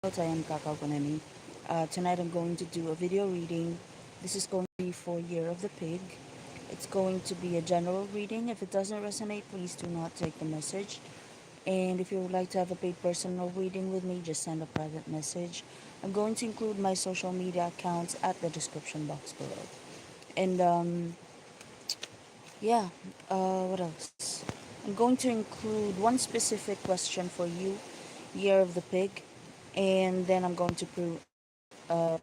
I am Kakaukunemi. Tonight I'm going to do a video reading. This is going to be for Year of the Pig. It's going to be a general reading. If it doesn't resonate, please do not take the message. And if you would like to have a paid personal reading with me, just send a private message. I'm going to include my social media accounts at the description box below. And yeah, what else? I'm going to include one specific question for you, Year of the Pig, and then I'm going to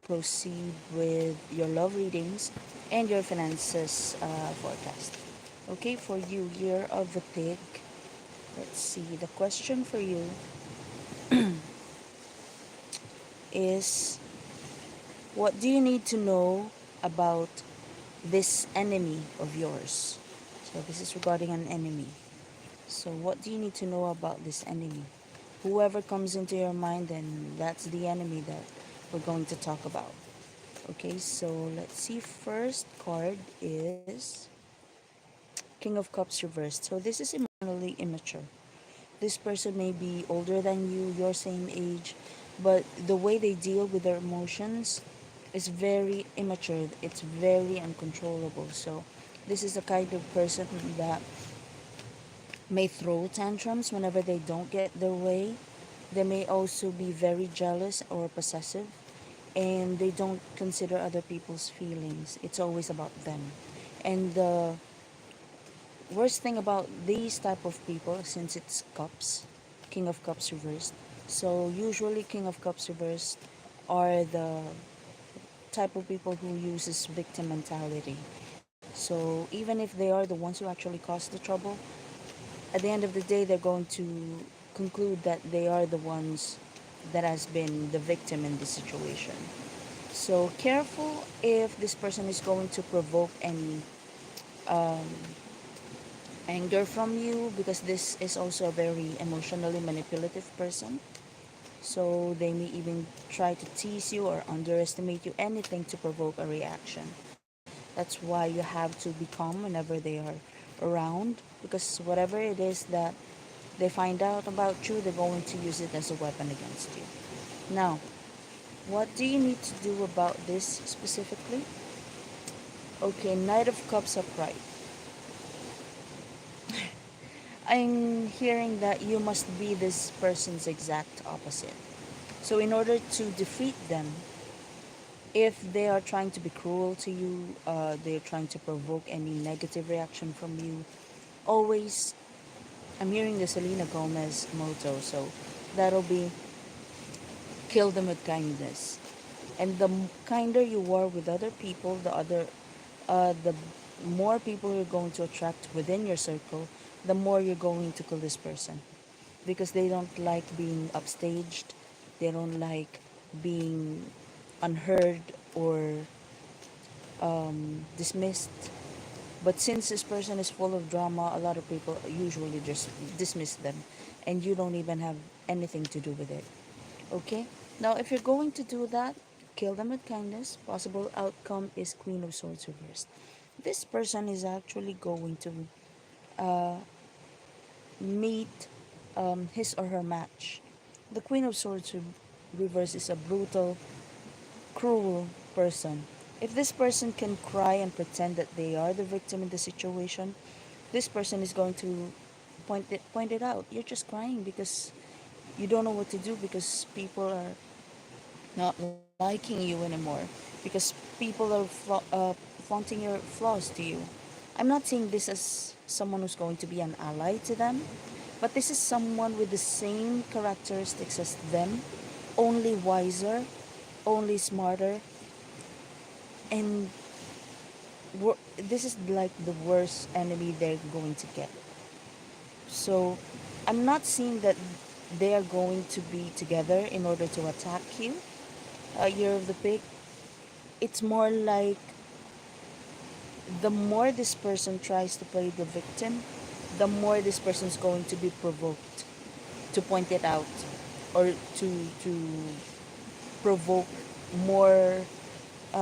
proceed with your love readings and your finances forecast. Okay, for you, Year of the Pig, let's see. The question for you is, what do you need to know about this enemy of yours? So, this is regarding an enemy. So, what do you need to know about this enemy? Whoever comes into your mind, then that's the enemy that we're going to talk about. Okay, so let's see. First card is King of Cups reversed. So this is emotionally immature. This person may be older than you, your same age, but the way they deal with their emotions is very immature. It's very uncontrollable. So this is the kind of person that may throw tantrums whenever they don't get their way. They may also be very jealous or possessive, and they don't consider other people's feelings. It's always about them. And the worst thing about these type of people, since it's cups, King of Cups reversed, so usually King of Cups reversed are the type of people who uses victim mentality. So even if they are the ones who actually caused the trouble, at the end of the day they're going to conclude that they are the ones that has been the victim in this situation. So careful if this person is going to provoke any um, anger from you, because this is also a very emotionally manipulative person. So they may even try to tease you or underestimate you, anything to provoke a reaction. That's why you have to be calm whenever they are around, because whatever it is that they find out about you, they're going to use it as a weapon against you. Now, what do you need to do about this specifically? Okay, Knight of Cups upright. I'm hearing that you must be this person's exact opposite. So, in order to defeat them, if they are trying to be cruel to you, they're trying to provoke any negative reaction from you, always, I'm hearing the Selena Gomez motto, so that'll be kill them with kindness. And the kinder you are with other people, the more people you're going to attract within your circle, the more you're going to kill this person, because they don't like being upstaged, they don't like being unheard or dismissed. But since this person is full of drama, a lot of people usually just dismiss them, and you don't even have anything to do with it. Okay? Now, if you're going to do that, kill them with kindness. Possible outcome is Queen of Swords reversed. This person is actually going to uh, meet his or her match. The Queen of Swords reversed is a brutal, cruel person. If this person can cry and pretend that they are the victim in the situation, this person is going to point it out. You're just crying because you don't know what to do, because people are not liking you anymore, because people are flaunting your flaws to you. I'm not saying this as someone who's going to be an ally to them, but this is someone with the same characteristics as them, only wiser, only smarter, and this is like the worst enemy they're going to get. So I'm not seeing that they are going to be together in order to attack you, Year of the Pig. It's more like the more this person tries to play the victim, the more this person is going to be provoked to point it out, or to provoke more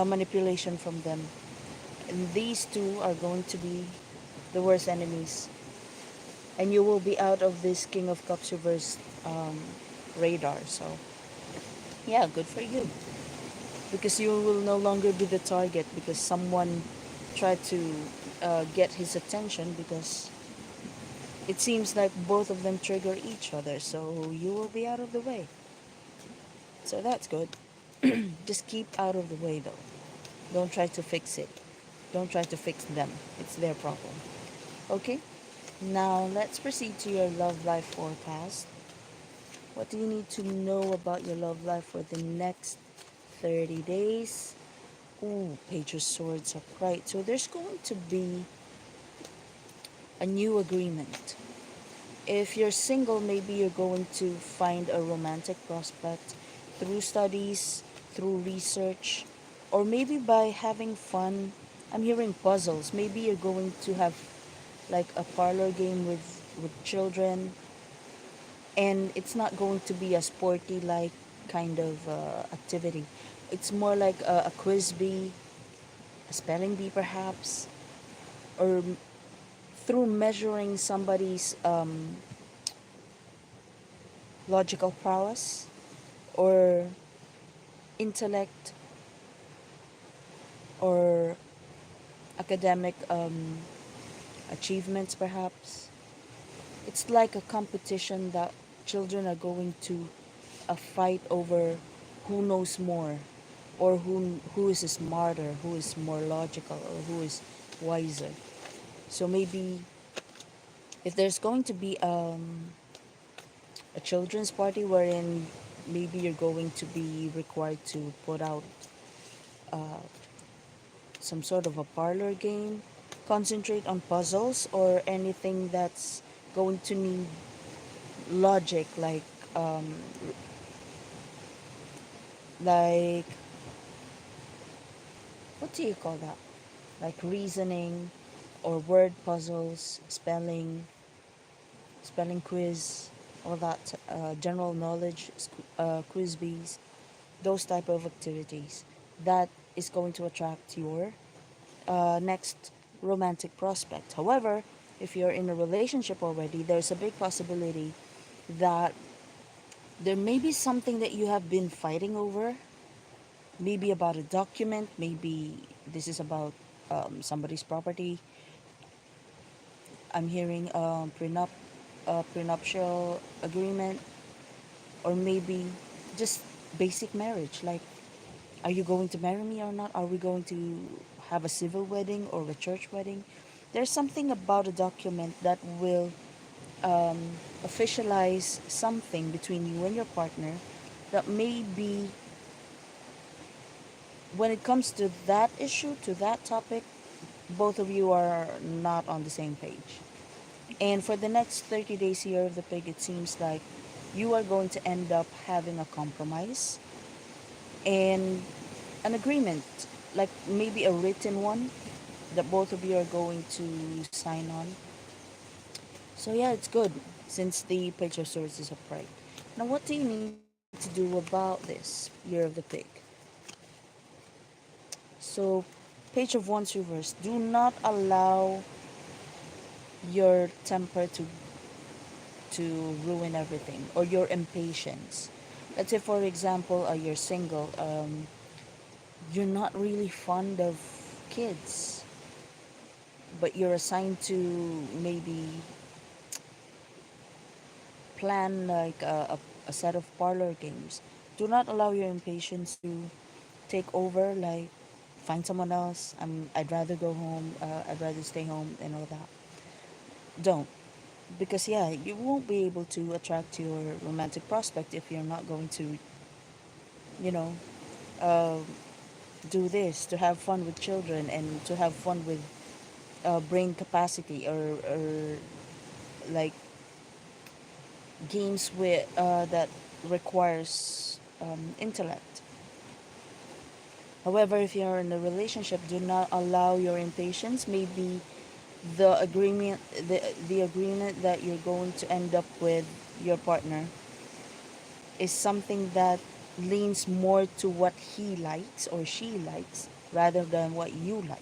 manipulation from them. And these two are going to be the worst enemies, and you will be out of this King of Cups reverse radar. So Yeah, good for you. Because you will no longer be the target because someone tried to get his attention, because it seems like both of them trigger each other, so you will be out of the way. So that's good. Just keep out of the way though. Don't try to fix it. Don't try to fix them. It's their problem. Okay? Now let's proceed to your love life forecast. What do you need to know about your love life for the next 30 days? Ooh, Page of Swords upright. So there's going to be a new agreement. If you're single, maybe you're going to find a romantic prospect through studies, through research, or maybe by having fun. I'm hearing puzzles. Maybe you're going to have like a parlor game with children, and it's not going to be a sporty like kind of activity. It's more like a quiz bee, a spelling bee perhaps, or through measuring somebody's logical prowess or intellect or academic achievements perhaps. It's like a competition that children are going to fight over who knows more, or who is smarter, who is more logical, or who is wiser. So maybe if there's going to be a children's party wherein maybe you're going to be required to put out uh, some sort of a parlor game, concentrate on puzzles or anything that's going to need logic, um, like what do you call that? Like reasoning or word puzzles, spelling quiz, all that general knowledge quiz bees, those type of activities. That is going to attract your next romantic prospect. However, if you're in a relationship already, there's a big possibility that there may be something that you have been fighting over, maybe about a document, maybe this is about somebody's property. I'm hearing prenuptial agreement, or maybe just basic marriage, like are you going to marry me or not? Are we going to have a civil wedding or a church wedding? There's something about a document that will officialize something between you and your partner that may be, when it comes to that issue, to that topic, both of you are not on the same page. And for the next 30 days here of the pig, it seems like you are going to end up having a compromise and an agreement, like maybe a written one that both of you are going to sign on. So yeah, it's good since the page of swords is upright. Now, what do you need to do about this year of the pig? So, page of wands reverse. Do not allow your temper to ruin everything, or your impatience. Let's say, for example, you're single. You're not really fond of kids, but you're assigned to maybe plan like a set of parlor games. Do not allow your impatience to take over, like find someone else. I'd rather go home, I'd rather stay home and all that. Don't. Because yeah, you won't be able to attract your romantic prospect if you're not going to, you know, uh, do this, to have fun with children and to have fun with brain capacity, or like games with that requires intellect. However, if you're in a relationship, do not allow your impatience. Maybe the agreement that you're going to end up with your partner is something that leans more to what he likes or she likes rather than what you like.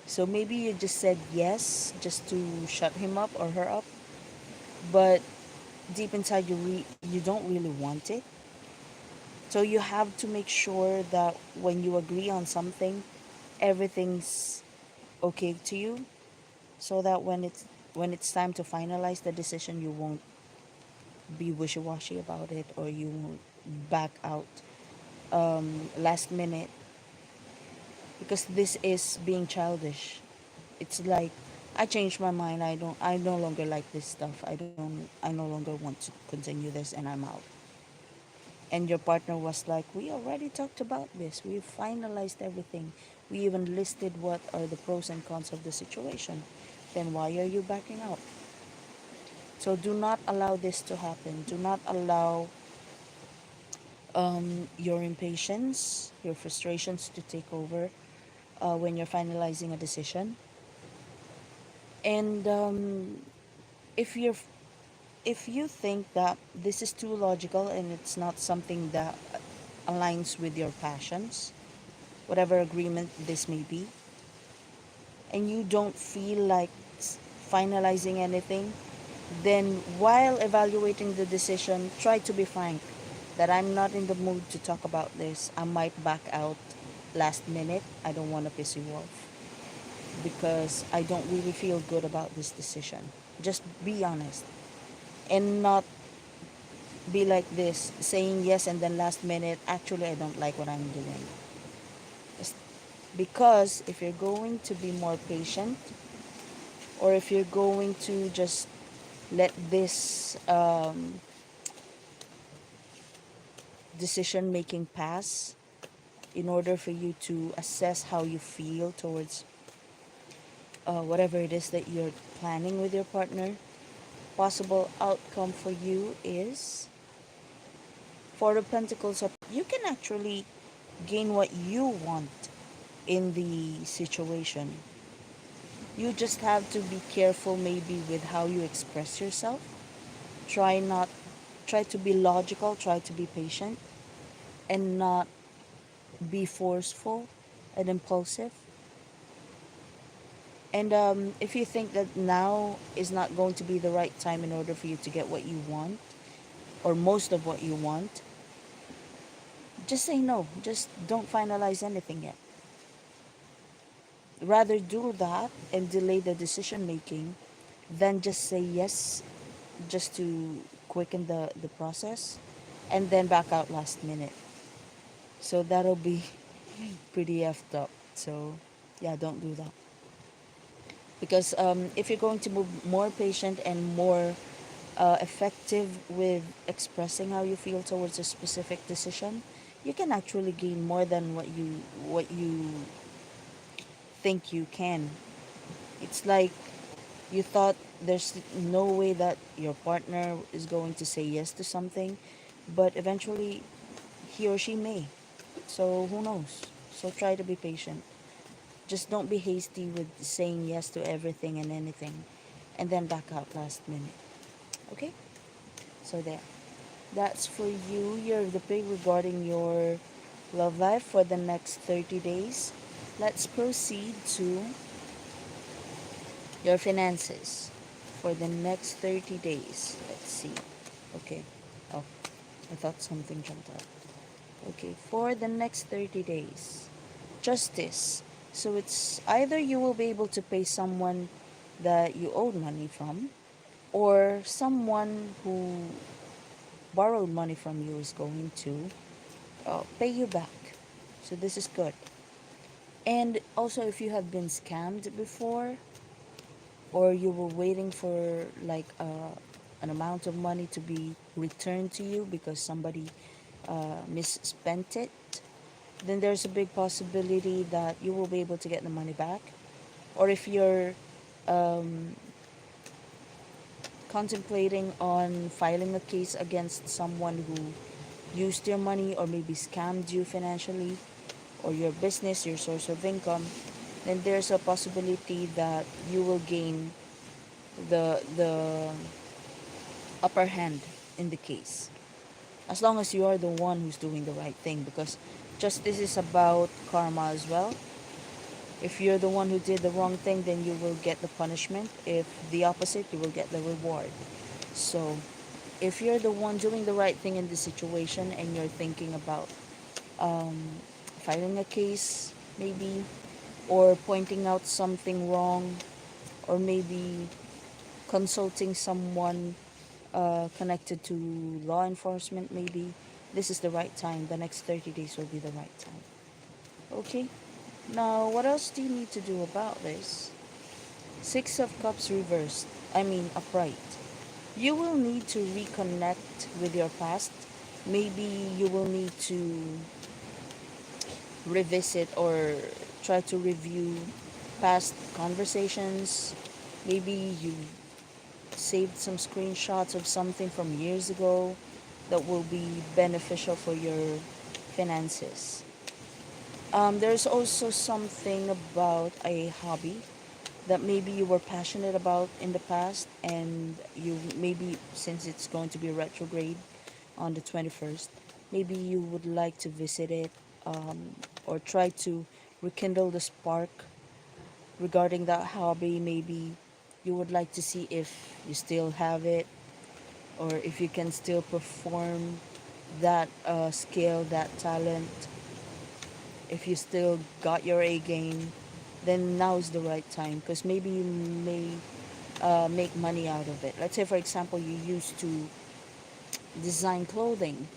So maybe you just said yes just to shut him up or her up, but deep inside you don't really want it. So you have to make sure that when you agree on something, everything's okay to you, so that when it's time to finalize the decision, you won't be wishy-washy about it, or you won't back out last minute, because this is being childish. It's like, I changed my mind. I no longer like this stuff. I no longer want to continue this, and I'm out. And your partner was like, we already talked about this. We finalized everything. We even listed what are the pros and cons of the situation. Then why are you backing out? So do not allow this to happen. Do not allow your impatience, your frustrations to take over when you're finalizing a decision. And if you're if you think that this is too logical and it's not something that aligns with your passions, whatever agreement this may be, and you don't feel like finalizing anything, then while evaluating the decision, try to be frank that I'm not in the mood to talk about this. I might back out last minute. I don't want to piss you off because I don't really feel good about this decision. Just be honest and not be like this, saying yes and then last minute, actually, I don't like what I'm doing. Just because if you're going to be more patient, or if you're going to just let this decision making pass in order for you to assess how you feel towards whatever it is that you're planning with your partner, possible outcome for you is Four of Pentacles. You can actually gain what you want in the situation. You just have to be careful maybe with how you express yourself. Try not try to be logical, try to be patient, and not be forceful and impulsive. And if you think that now is not going to be the right time in order for you to get what you want, or most of what you want, just say no. Just don't finalize anything yet. Rather do that and delay the decision making than just say yes just to quicken the process and then back out last minute. So that'll be pretty effed up. So yeah, don't do that. Because if you're going to move more patient and more effective with expressing how you feel towards a specific decision, you can actually gain more than what you think you can. It's like you thought there's no way that your partner is going to say yes to something, but eventually he or she may. So who knows? So try to be patient. Just don't be hasty with saying yes to everything and anything and then back out last minute. Okay? So there. That's for you. You're the pig regarding your love life for the next 30 days. Let's proceed to your finances for the next 30 days. Let's see. Okay. Oh, I thought something jumped out. Okay, for the next 30 days. Justice. So it's either you will be able to pay someone that you owed money from, or someone who borrowed money from you is going to pay you back. So this is good. And also, if you have been scammed before, or you were waiting for like an amount of money to be returned to you because somebody misspent it, then there's a big possibility that you will be able to get the money back. Or if you're um, contemplating on filing a case against someone who used your money or maybe scammed you financially, or your business, your source of income, then there's a possibility that you will gain the upper hand in the case, as long as you are the one who's doing the right thing, because justice is about karma as well. If you're the one who did the wrong thing, then you will get the punishment. If the opposite, you will get the reward. So if you're the one doing the right thing in the situation and you're thinking about um, filing a case, maybe, or pointing out something wrong, or maybe consulting someone connected to law enforcement, maybe, this is the right time. The next 30 days will be the right time. Okay? Now, what else do you need to do about this? Six of Cups reversed. I mean, upright. You will need to reconnect with your past. Maybe you will need to revisit or try to review past conversations. Maybe you saved some screenshots of something from years ago that will be beneficial for your finances. There's also something about a hobby that maybe you were passionate about in the past, and you maybe, since it's going to be retrograde on the 21st, maybe you would like to visit it, or try to rekindle the spark regarding that hobby. Maybe you would like to see if you still have it, or if you can still perform that skill, that talent. If you still got your A game, then now is the right time, because maybe you may make money out of it. Let's say, for example, you used to design clothing,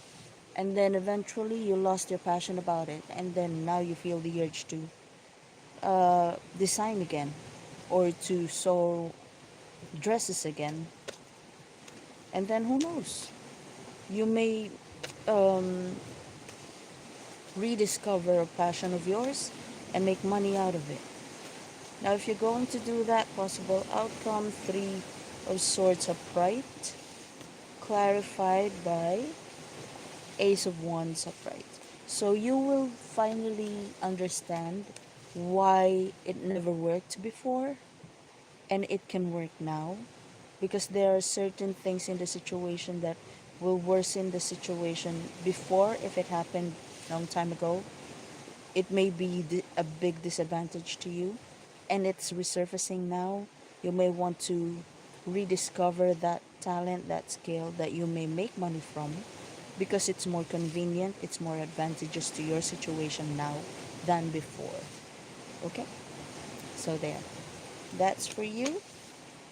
and then eventually you lost your passion about it, and then now you feel the urge to design again, or to sew dresses again. And then who knows? You may um, rediscover a passion of yours and make money out of it. Now, if you're going to do that, possible outcome, Three of Swords upright, clarified by Ace of Wands upright. So you will finally understand why it never worked before and it can work now, because there are certain things in the situation that will worsen the situation before. If it happened long time ago, it may be a big disadvantage to you, and it's resurfacing now. You may want to rediscover that talent, that skill that you may make money from, because it's more convenient, it's more advantageous to your situation now than before. Okay? So there. That's for you.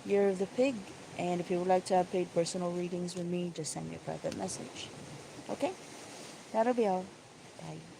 You're the pig. And if you would like to have paid personal readings with me, just send me a private message. Okay? That'll be all. Bye.